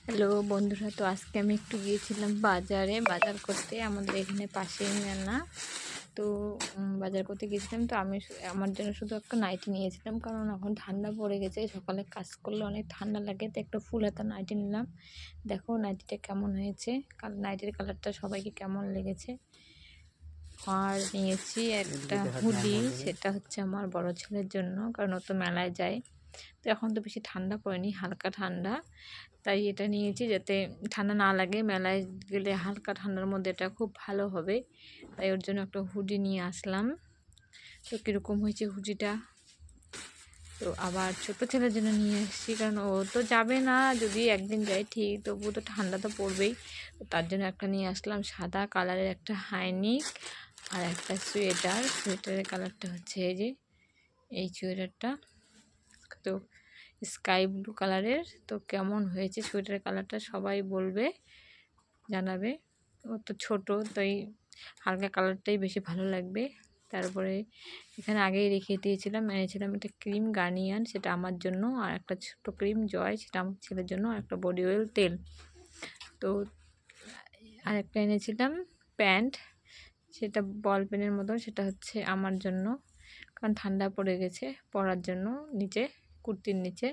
Hello বন্ধুরা, তো আজকে আমি একটু গিয়েছিলাম বাজার করতে। আমাদের এখানে পাশেই মেলা। তো বাজার করতে গিয়েছিলাম। তো আমি আমার জন্য শুধু একটা নাইটি নিয়েছিলাম, কারণ এখন ঠান্ডা পড়ে গেছে। সকালে কাজ করলে অনেক ঠান্ডা লাগে, তো একটা ফুল হাতা নাইটি নিলাম। দেখো নাইটিটা কেমন হয়েছে, নাইটির কালারটা সবাইকে কেমন লেগেছে। আর নিয়েছি একটা হুডি, সেটা হচ্ছে আমার বড় ছেলের জন্য, কারণ ও তো মেলায় যায়। তো এখন তো বেশি ঠান্ডা পড়েনি, হালকা ঠান্ডা, তাই এটা নিয়েছি যাতে ঠান্ডা না লাগে। মেলায় গেলে হালকা ঠান্ডার মধ্যে এটা খুব ভালো হবে, তাই ওর জন্য একটা হুডি নিয়ে আসলাম। তো কীরকম হয়েছে হুডিটা। তো আবার ছোটো ছেলের জন্য নিয়ে এসেছি, কারণ ও তো যাবে না, যদি একদিন যায় ঠিক, তবুও তো ঠান্ডা তো পড়বেই। তো তার জন্য একটা নিয়ে আসলাম সাদা কালারের একটা হাইনিক আর একটা সোয়েটারের কালারটা হচ্ছে এই সোয়েটারটা তো স্কাই ব্লু কালারের। তো কেমন হয়েছে সোয়েটারের কালারটা সবাই বলবে, জানাবে। ও তো ছোটো, তাই হালকা কালারটাই বেশি ভালো লাগবে। তারপরে এখানে আগেই রেখে দিয়েছিলাম, এনেছিলাম একটা ক্রিম গার্নিয়ার, সেটা আমার জন্য, আর একটা ছোটো ক্রিম জয়, সেটা আমার ছেলের জন্য, আর একটা বডি অয়েল তেল। তো আর একটা এনেছিলাম প্যান্ট, সেটা বল পেনের মতো, সেটা হচ্ছে আমার জন্য, কারণ ঠান্ডা পড়ে গেছে, পরার জন্য নিচে, কুর্তির নিচে।